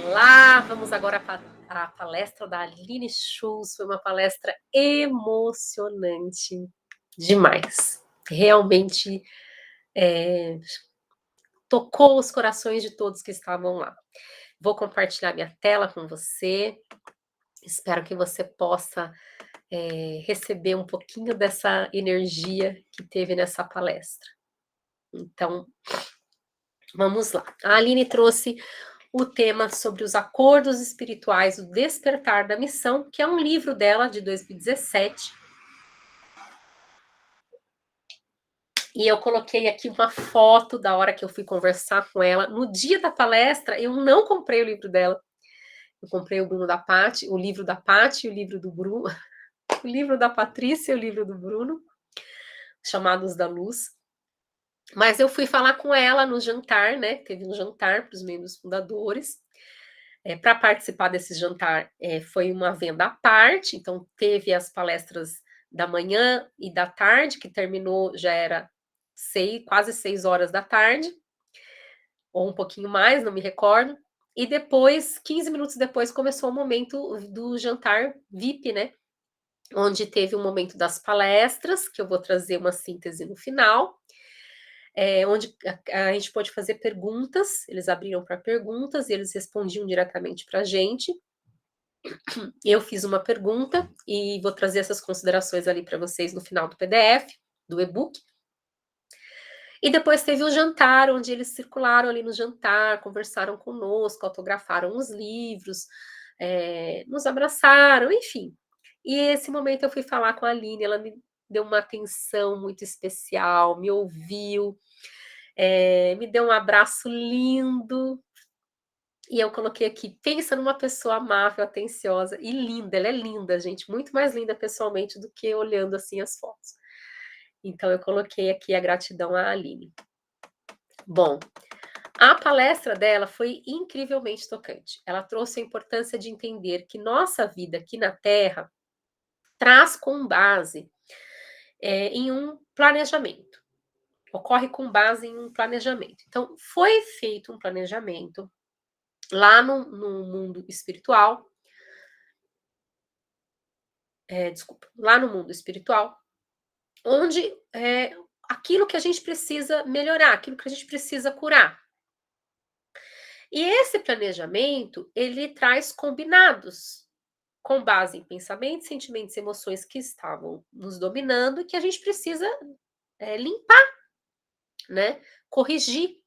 Olá, vamos agora à palestra da Aline Schulz. Foi uma palestra emocionante demais. Realmente tocou os corações de todos que estavam lá. Vou compartilhar minha tela com você. Espero que você possa receber um pouquinho dessa energia que teve nessa palestra. Então, vamos lá. A Aline trouxe o tema sobre os acordos espirituais, o despertar da missão, que é um livro dela de 2017. E eu coloquei aqui uma foto da hora que eu fui conversar com ela. No dia da palestra, eu não comprei o livro dela. Eu comprei o Bruno da Paty, o livro da Paty, o livro do Bruno, o livro da Patrícia e o livro do Bruno, Chamados da Luz. Mas eu fui falar com ela no jantar, né? Teve um jantar para os membros fundadores. Para participar desse jantar, foi uma venda à parte, então teve as palestras da manhã e da tarde, que terminou, já era quase 6 horas da tarde, ou um pouquinho mais, não me recordo. E depois, 15 minutos depois, começou o momento do jantar VIP, né? Onde teve um momento das palestras, que eu vou trazer uma síntese no final. Onde a gente pôde fazer perguntas, eles abriram para perguntas e eles respondiam diretamente para a gente. Eu fiz uma pergunta e vou trazer essas considerações ali para vocês no final do PDF, do e-book. E depois teve o jantar, onde eles circularam ali no jantar, conversaram conosco, autografaram os livros, nos abraçaram, enfim. E esse momento eu fui falar com a Aline, ela me deu uma atenção muito especial, me ouviu, me deu um abraço lindo. E eu coloquei aqui, pensa numa pessoa amável, atenciosa e linda. Ela é linda, gente, muito mais linda pessoalmente do que olhando assim as fotos. Então eu coloquei aqui a gratidão à Aline. Bom, a palestra dela foi incrivelmente tocante. Ela trouxe a importância de entender que nossa vida aqui na Terra traz com base em um planejamento. Ocorre com base em um planejamento. Então, foi feito um planejamento lá no mundo espiritual, lá no mundo espiritual, onde aquilo que a gente precisa melhorar, aquilo que a gente precisa curar. E esse planejamento, ele traz combinados, com base em pensamentos, sentimentos e emoções que estavam nos dominando e que a gente precisa limpar, né? Corrigir.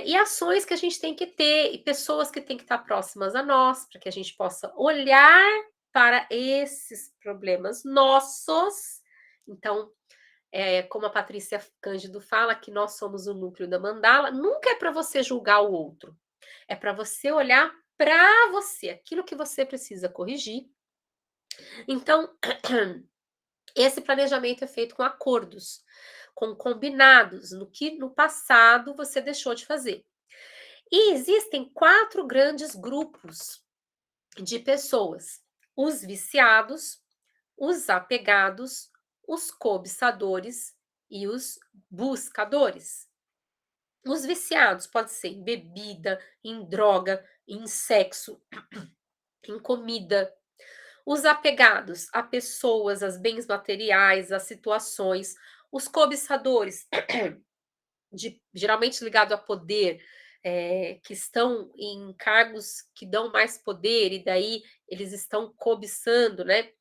E ações que a gente tem que ter, e pessoas que têm que estar próximas a nós, para que a gente possa olhar para esses problemas nossos. Então, como a Patrícia Cândido fala, que nós somos o núcleo da mandala, nunca é para você julgar o outro, é para você olhar para você, aquilo que você precisa corrigir. Então, esse planejamento é feito com acordos, com combinados, no que no passado você deixou de fazer. E existem 4 grandes grupos de pessoas: os viciados, os apegados, os cobiçadores e os buscadores. Os viciados podem ser em bebida, em droga, em sexo, em comida. Os apegados a pessoas, a bens materiais, a situações. Os cobiçadores, geralmente ligado a poder, que estão em cargos que dão mais poder e daí eles estão cobiçando, né?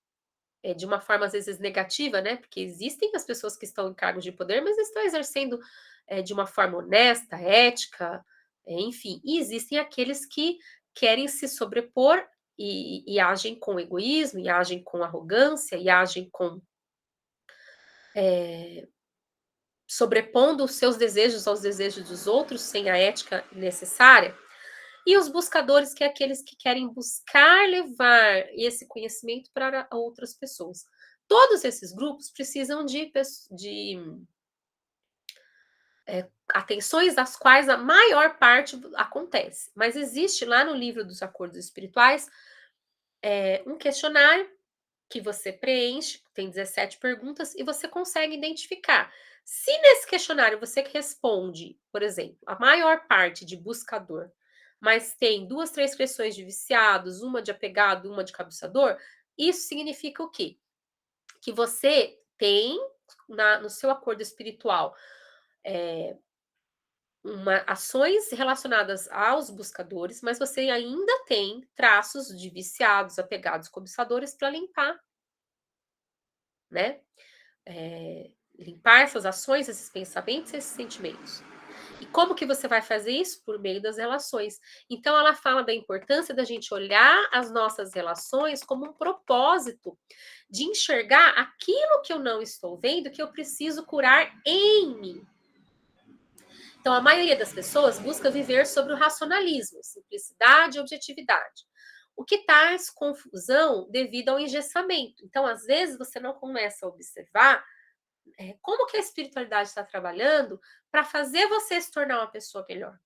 De uma forma às vezes negativa, né? Porque existem as pessoas que estão em cargos de poder, mas estão exercendo de uma forma honesta, ética, enfim. E existem aqueles que querem se sobrepor e agem com egoísmo, e agem com arrogância, e agem com sobrepondo os seus desejos aos desejos dos outros sem a ética necessária. E os buscadores, que é aqueles que querem buscar levar esse conhecimento para outras pessoas. Todos esses grupos precisam de atenções das quais a maior parte acontece. Mas existe lá no livro dos Acordos Espirituais um questionário que você preenche, tem 17 perguntas, e você consegue identificar Se nesse questionário você que responde, por exemplo, a maior parte de buscador, mas tem 2, 3 questões de viciados, uma de apegado, uma de cabeçador, isso significa o quê? Que você tem no seu acordo espiritual, ações relacionadas aos buscadores, mas você ainda tem traços de viciados, apegados, cobiçadores para limpar, né? Limpar essas ações, esses pensamentos, esses sentimentos. E como que você vai fazer isso? Por meio das relações. Então, ela fala da importância da gente olhar as nossas relações como um propósito de enxergar aquilo que eu não estou vendo, que eu preciso curar em mim. Então, a maioria das pessoas busca viver sobre o racionalismo, simplicidade e objetividade. O que traz confusão devido ao engessamento. Então, às vezes, você não começa a observar como que a espiritualidade está trabalhando para fazer você se tornar uma pessoa melhor.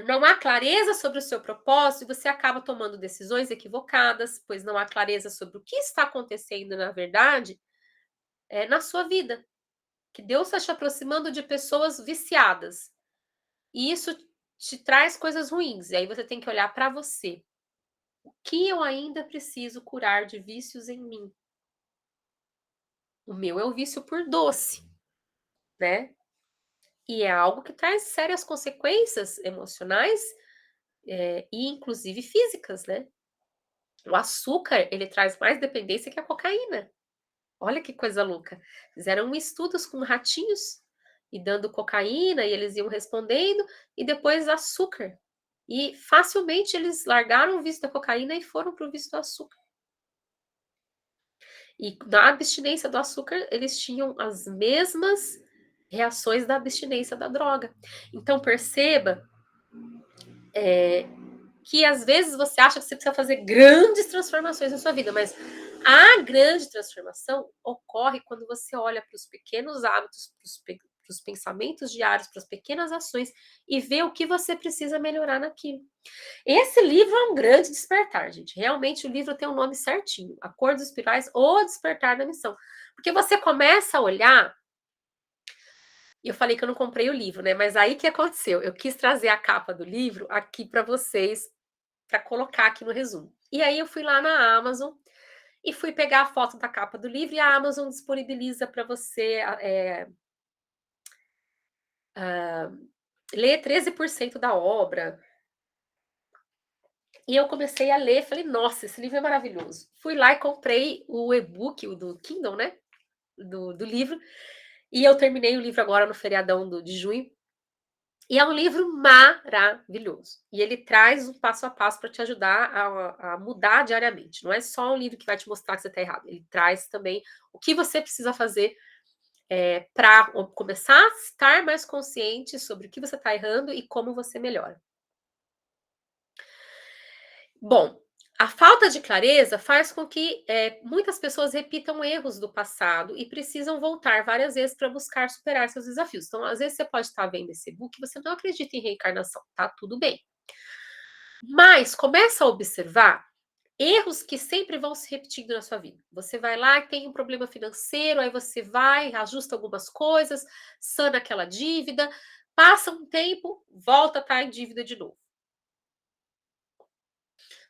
Não há clareza sobre o seu propósito e você acaba tomando decisões equivocadas, pois não há clareza sobre o que está acontecendo na verdade na sua vida. Que Deus está te aproximando de pessoas viciadas. E isso te traz coisas ruins. E aí você tem que olhar para você. O que eu ainda preciso curar de vícios em mim? O meu é o vício por doce, né? E é algo que traz sérias consequências emocionais e inclusive físicas, né? O açúcar, ele traz mais dependência que a cocaína. Olha que coisa louca. Fizeram estudos com ratinhos e dando cocaína e eles iam respondendo e depois açúcar. E facilmente eles largaram o vício da cocaína e foram para o vício do açúcar. E na abstinência do açúcar, eles tinham as mesmas reações da abstinência da droga. Então perceba que às vezes você acha que você precisa fazer grandes transformações na sua vida, mas a grande transformação ocorre quando você olha para os pequenos hábitos, para os pensamentos diários, para as pequenas ações e vê o que você precisa melhorar naquilo. Esse livro é um grande despertar, gente. Realmente o livro tem um nome certinho: Acordos Espirais ou Despertar da Missão. Porque você começa a olhar. E eu falei que eu não comprei o livro, né? Mas aí que aconteceu? Eu quis trazer a capa do livro aqui para vocês, para colocar aqui no resumo. E aí eu fui lá na Amazon e fui pegar a foto da capa do livro e a Amazon disponibiliza para você ler 13% da obra. E eu comecei a ler, falei, nossa, esse livro é maravilhoso. Fui lá e comprei o e-book, o do Kindle, né? Do livro. E eu terminei o livro agora no feriadão de junho. E é um livro maravilhoso. E ele traz um passo a passo para te ajudar a mudar diariamente. Não é só um livro que vai te mostrar que você está errado. Ele traz também o que você precisa fazer para começar a estar mais consciente sobre o que você está errando e como você melhora. Bom, a falta de clareza faz com que muitas pessoas repitam erros do passado e precisam voltar várias vezes para buscar superar seus desafios. Então, às vezes, você pode estar vendo esse e-book e você não acredita em reencarnação, tá tudo bem. Mas começa a observar erros que sempre vão se repetindo na sua vida. Você vai lá e tem um problema financeiro, aí você vai, ajusta algumas coisas, sana aquela dívida, passa um tempo, volta a estar em dívida de novo.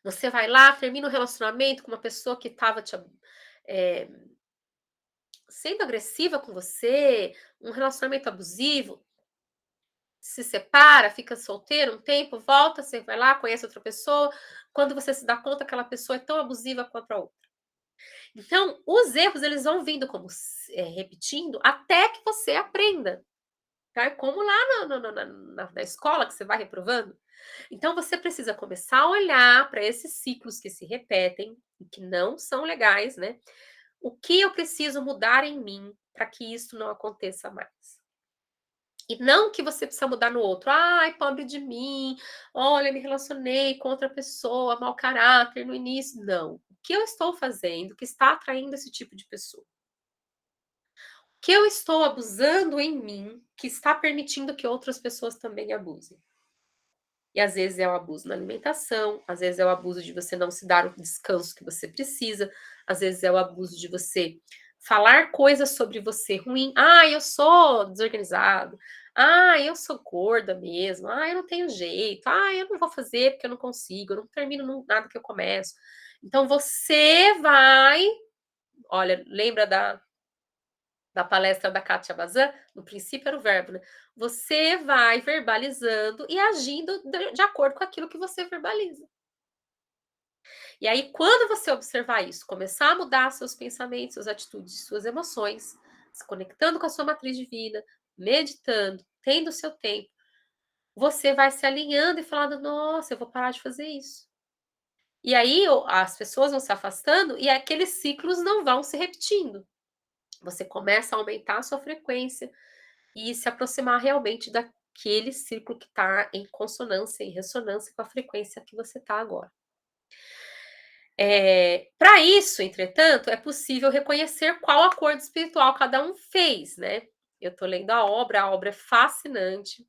Você vai lá, termina um relacionamento com uma pessoa que estava sendo agressiva com você, um relacionamento abusivo, se separa, fica solteiro um tempo, volta, você vai lá, conhece outra pessoa. Quando você se dá conta, aquela pessoa é tão abusiva quanto a outra. Então, os erros eles vão vindo como repetindo até que você aprenda. Tá? Como lá na escola que você vai reprovando. Então, você precisa começar a olhar para esses ciclos que se repetem e que não são legais, né? O que eu preciso mudar em mim para que isso não aconteça mais? E não que você precisa mudar no outro. Ai, pobre de mim. Olha, me relacionei com outra pessoa, mau caráter no início. Não. O que eu estou fazendo que está atraindo esse tipo de pessoa? O que eu estou abusando em mim que está permitindo que outras pessoas também abusem? E às vezes é o abuso na alimentação, às vezes é o abuso de você não se dar o descanso que você precisa, às vezes é o abuso de você Falar coisas sobre você ruim. Ah, eu sou desorganizado. Ah, eu sou gorda mesmo. Ah, eu não tenho jeito. Ah, eu não vou fazer porque eu não consigo. Eu não termino nada que eu começo. Então você vai. Olha, lembra da palestra da Kátia Bazan? No princípio era o verbo, né? Você vai verbalizando e agindo de acordo com aquilo que você verbaliza. E aí, quando você observar isso, começar a mudar seus pensamentos, suas atitudes, suas emoções, se conectando com a sua matriz divina, meditando, tendo o seu tempo, você vai se alinhando e falando: nossa, eu vou parar de fazer isso. E aí as pessoas vão se afastando e aqueles ciclos não vão se repetindo. Você começa a aumentar a sua frequência e se aproximar realmente daquele ciclo que está em consonância, em ressonância com a frequência que você está agora. Para isso, entretanto, é possível reconhecer qual acordo espiritual cada um fez, né? Eu estou lendo a obra é fascinante,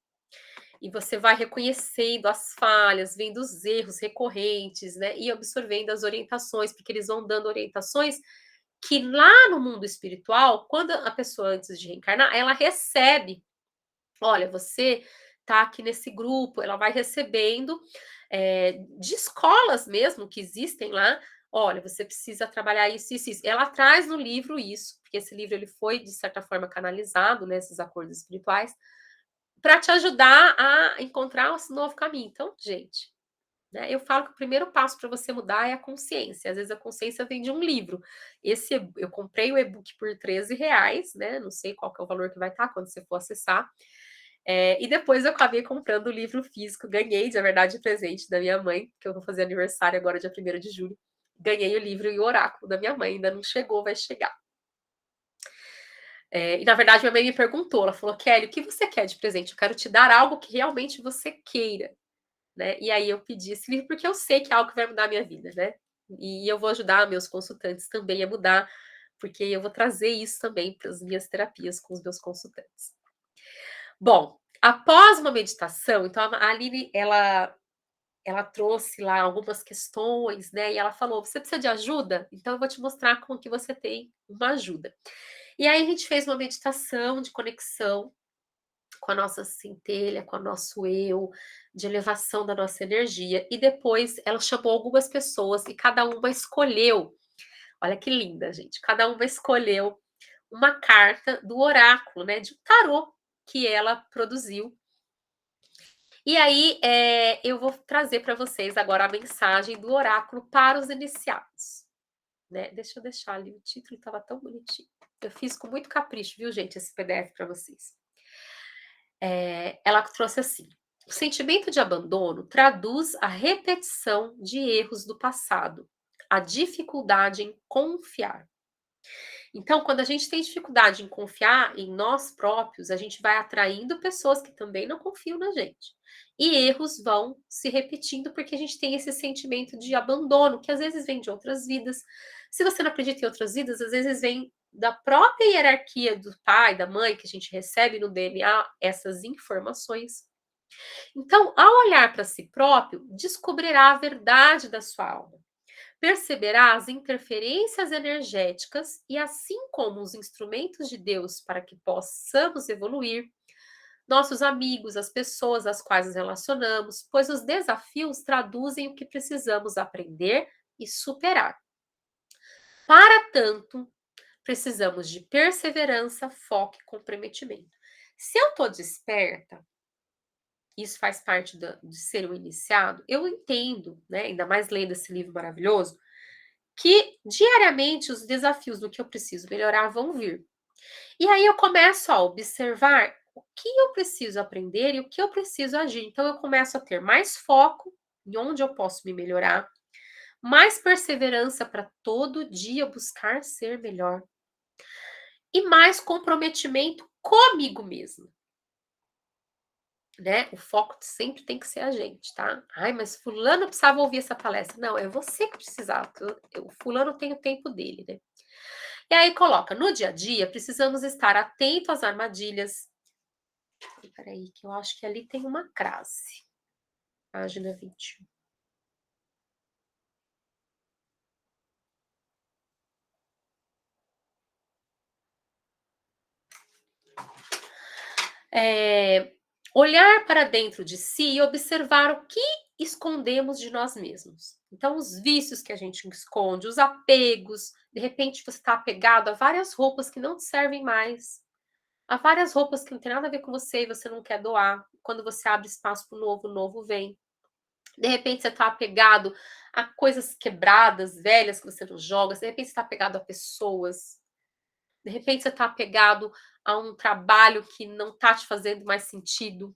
e você vai reconhecendo as falhas, vendo os erros recorrentes, né? E absorvendo as orientações, porque eles vão dando orientações que lá no mundo espiritual, quando a pessoa antes de reencarnar, ela recebe. Olha, você tá aqui nesse grupo, ela vai recebendo de escolas mesmo que existem lá. Olha, você precisa trabalhar isso, isso, isso. Ela traz no livro isso, porque esse livro ele foi, de certa forma, canalizado nesses acordos espirituais, para te ajudar a encontrar um novo caminho. Então, gente, né, eu falo que o primeiro passo para você mudar é a consciência. Às vezes a consciência vem de um livro. Eu comprei o e-book por R$ 13, né? Não sei qual que é o valor que vai estar quando você for acessar. E depois eu acabei comprando o livro físico, ganhei, de verdade, de presente da minha mãe, que eu vou fazer aniversário agora, dia 1º de julho. Ganhei o livro e o oráculo da minha mãe, ainda não chegou, vai chegar. E na verdade, minha mãe me perguntou, ela falou: Kelly, o que você quer de presente? Eu quero te dar algo que realmente você queira, né? E aí eu pedi esse livro porque eu sei que é algo que vai mudar a minha vida, né? E eu vou ajudar meus consultantes também a mudar, porque eu vou trazer isso também para as minhas terapias com os meus consultantes. Bom, após uma meditação, então a Aline, ela trouxe lá algumas questões, né? E ela falou: você precisa de ajuda? Então eu vou te mostrar como que você tem uma ajuda. E aí a gente fez uma meditação de conexão com a nossa centelha, com o nosso eu, de elevação da nossa energia. E depois ela chamou algumas pessoas e cada uma escolheu. Olha que linda, gente. Cada uma escolheu uma carta do oráculo, né? De um tarô que ela produziu. E aí, eu vou trazer para vocês agora a mensagem do oráculo para os iniciados, né? Deixa eu deixar ali, o título estava tão bonitinho. Eu fiz com muito capricho, viu, gente, esse PDF para vocês. Ela trouxe assim: o sentimento de abandono traduz a repetição de erros do passado, a dificuldade em confiar. Então, quando a gente tem dificuldade em confiar em nós próprios, a gente vai atraindo pessoas que também não confiam na gente. E erros vão se repetindo porque a gente tem esse sentimento de abandono, que às vezes vem de outras vidas. Se você não acredita em outras vidas, às vezes vem da própria hierarquia do pai, da mãe, que a gente recebe no DNA essas informações. Então, ao olhar para si próprio, descobrirá a verdade da sua alma. Perceberá as interferências energéticas e, assim como os instrumentos de Deus para que possamos evoluir, nossos amigos, as pessoas às quais nos relacionamos, pois os desafios traduzem o que precisamos aprender e superar. Para tanto, precisamos de perseverança, foco e comprometimento. Se eu estou desperta, isso faz parte de ser um iniciado, eu entendo, né, ainda mais lendo esse livro maravilhoso, que diariamente os desafios do que eu preciso melhorar vão vir. E aí eu começo a observar o que eu preciso aprender e o que eu preciso agir. Então eu começo a ter mais foco em onde eu posso me melhorar, mais perseverança para todo dia buscar ser melhor e mais comprometimento comigo mesma. Né? O foco sempre tem que ser a gente, tá? Ai, mas fulano precisava ouvir essa palestra. Não, é você que precisava. O fulano tem o tempo dele, né? E aí coloca, no dia a dia, precisamos estar atento às armadilhas. Peraí, que eu acho que ali tem uma crase. Página 21. Olhar para dentro de si e observar o que escondemos de nós mesmos. Então, os vícios que a gente esconde, os apegos, de repente você está apegado a várias roupas que não te servem mais, a várias roupas que não tem nada a ver com você e você não quer doar. Quando você abre espaço para o novo, o novo vem. De repente você está apegado a coisas quebradas, velhas que você não joga, de repente você está apegado a pessoas, de repente você está apegado a um trabalho que não está te fazendo mais sentido,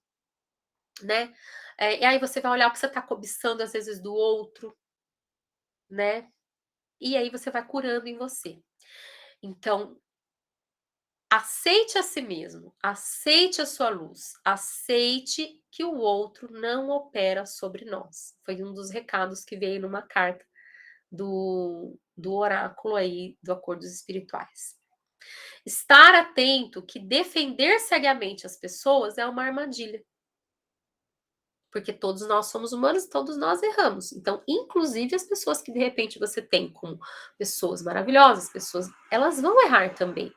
né? E aí você vai olhar o que você está cobiçando às vezes do outro, né? E aí você vai curando em você. Então, aceite a si mesmo, aceite a sua luz, aceite que o outro não opera sobre nós. Foi um dos recados que veio numa carta do oráculo aí do Acordos Espirituais. Estar atento que defender cegamente as pessoas é uma armadilha. Porque todos nós somos humanos, todos nós erramos. Então, inclusive as pessoas que de repente você tem como pessoas maravilhosas, pessoas, elas vão errar também.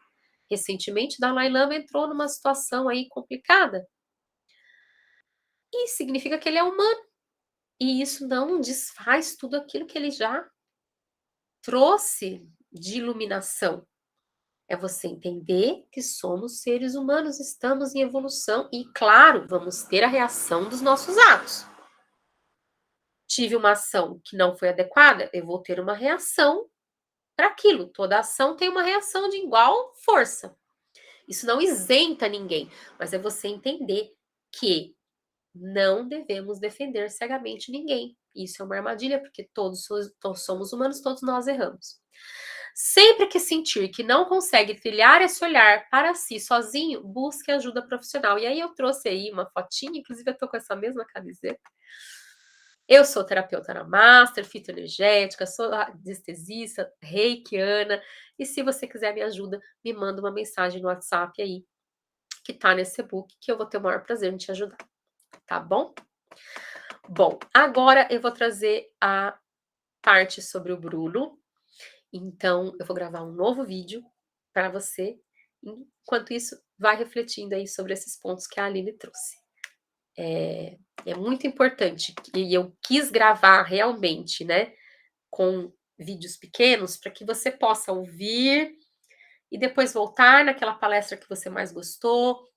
Recentemente, Dalai Lama entrou numa situação aí complicada. E significa que ele é humano. E isso não desfaz tudo aquilo que ele já trouxe de iluminação. É você entender que somos seres humanos, estamos em evolução e, claro, vamos ter a reação dos nossos atos. Tive uma ação que não foi adequada, eu vou ter uma reação para aquilo. Toda ação tem uma reação de igual força. Isso não isenta ninguém, mas é você entender que não devemos defender cegamente ninguém. Isso é uma armadilha, porque todos somos humanos, todos nós erramos. Sempre que sentir que não consegue trilhar esse olhar para si sozinho, busque ajuda profissional. E aí eu trouxe aí uma fotinha, inclusive eu tô com essa mesma camiseta. Eu sou terapeuta na Master, fitoenergética, sou anestesista, reikiana, e se você quiser me ajuda, me manda uma mensagem no WhatsApp aí, que tá nesse e-book, que eu vou ter o maior prazer em te ajudar, tá bom? Bom, agora eu vou trazer a parte sobre o Bruno, então eu vou gravar um novo vídeo para você, enquanto isso, vai refletindo aí sobre esses pontos que a Aline trouxe. É muito importante, e eu quis gravar realmente, né, com vídeos pequenos, para que você possa ouvir e depois voltar naquela palestra que você mais gostou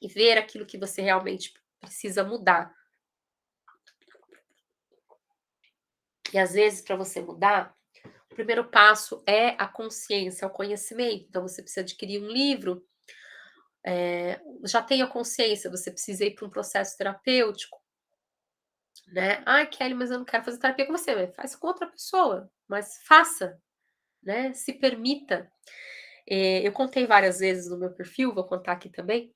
e ver aquilo que você realmente precisa mudar. E às vezes, para você mudar, o primeiro passo é a consciência, é o conhecimento. Então, você precisa adquirir um livro, já tenha consciência, você precisa ir para um processo terapêutico, né? Ai, Kelly, mas eu não quero fazer terapia com você. Mas faz com outra pessoa, mas faça, né? Se permita. Eu contei várias vezes no meu perfil, vou contar aqui também,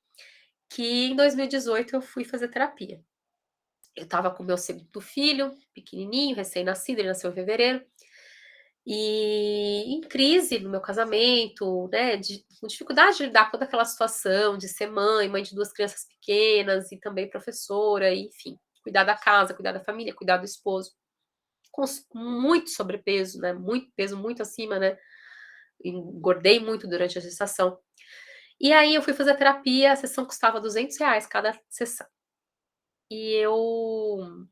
que em 2018 eu fui fazer terapia. Eu estava com meu segundo filho, pequenininho, recém-nascido, ele nasceu em fevereiro, e em crise no meu casamento, né, com dificuldade de lidar com toda aquela situação de ser mãe, mãe de 2 crianças pequenas e também professora, enfim, cuidar da casa, cuidar da família, cuidar do esposo, com muito sobrepeso, né, muito peso, muito acima, né, engordei muito durante a gestação. E aí eu fui fazer terapia, a sessão custava R$ 200 cada sessão. E eu,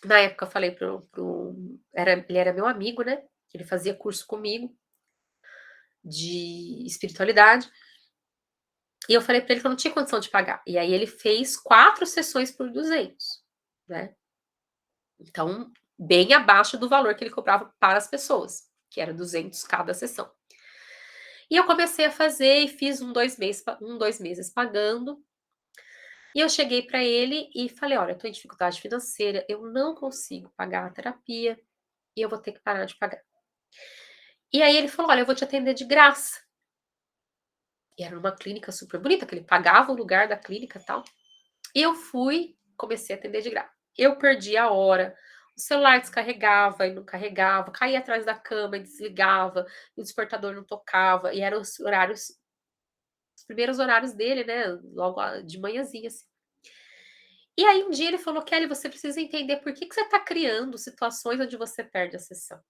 na época, falei ele era meu amigo, né? Ele fazia curso comigo de espiritualidade. E eu falei para ele que eu não tinha condição de pagar. E aí ele fez 4 sessões por 200, né? Então, bem abaixo do valor que ele cobrava para as pessoas, que era 200 cada sessão. E eu comecei a fazer e fiz 2 meses pagando. E eu cheguei para ele e falei: olha, eu estou em dificuldade financeira, eu não consigo pagar a terapia e eu vou ter que parar de pagar. E aí ele falou: olha, eu vou te atender de graça. E era numa clínica super bonita, que ele pagava o lugar da clínica e tal. E eu fui, comecei a atender de graça. Eu perdi a hora, o celular descarregava e não carregava, caía atrás da cama e desligava, e o despertador não tocava, e eram os horários, os primeiros horários dele, né? Logo de manhãzinha, assim. E aí um dia ele falou: Kelly, você precisa entender por que você está criando situações onde você perde a sessão.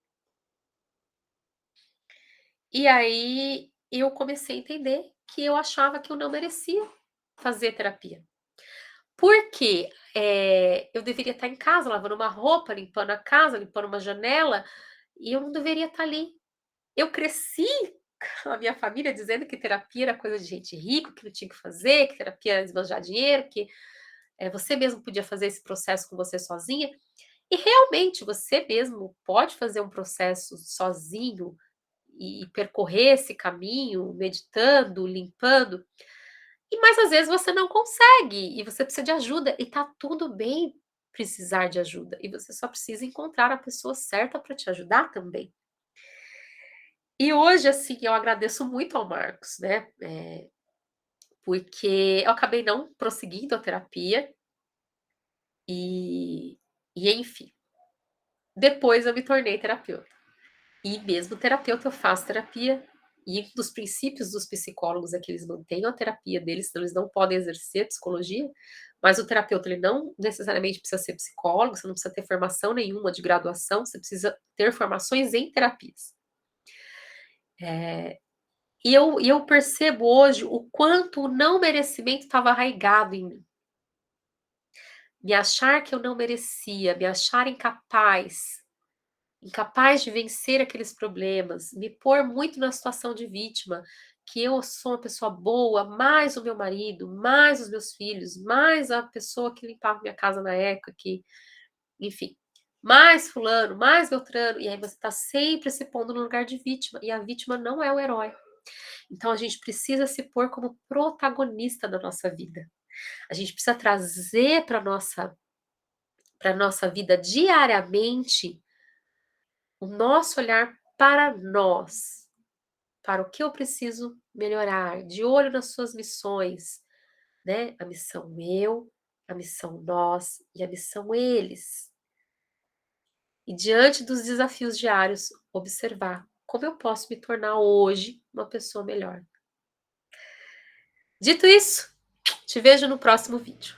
E aí eu comecei a entender que eu achava que eu não merecia fazer terapia. Porque, eu deveria estar em casa lavando uma roupa, limpando a casa, limpando uma janela, e eu não deveria estar ali. Eu cresci com a minha família dizendo que terapia era coisa de gente rica, que não tinha que fazer, que terapia era esbanjar dinheiro, que, você mesmo podia fazer esse processo com você sozinha. E realmente você mesmo pode fazer um processo sozinho e percorrer esse caminho meditando, limpando, mas às vezes você não consegue e você precisa de ajuda e tá tudo bem precisar de ajuda e você só precisa encontrar a pessoa certa para te ajudar também. E hoje, assim, eu agradeço muito ao Marcos, né, porque eu acabei não prosseguindo a terapia e enfim, depois eu me tornei terapeuta. E mesmo terapeuta, eu faço terapia. E um dos princípios dos psicólogos é que eles mantenham a terapia deles, senão eles não podem exercer psicologia. Mas o terapeuta, ele não necessariamente precisa ser psicólogo, você não precisa ter formação nenhuma de graduação, você precisa ter formações em terapias. E eu percebo hoje o quanto o não merecimento estava arraigado em mim. Me achar que eu não merecia, me achar incapaz de vencer aqueles problemas, me pôr muito na situação de vítima, que eu sou uma pessoa boa, mais o meu marido, mais os meus filhos, mais a pessoa que limpava minha casa na época, que, enfim, mais fulano, mais Beltrano, e aí você está sempre se pondo no lugar de vítima, e a vítima não é o herói. Então a gente precisa se pôr como protagonista da nossa vida. A gente precisa trazer para nossa vida diariamente o nosso olhar para nós, para o que eu preciso melhorar, de olho nas suas missões, né? A missão eu, a missão nós e a missão eles. E diante dos desafios diários, observar como eu posso me tornar hoje uma pessoa melhor. Dito isso, te vejo no próximo vídeo.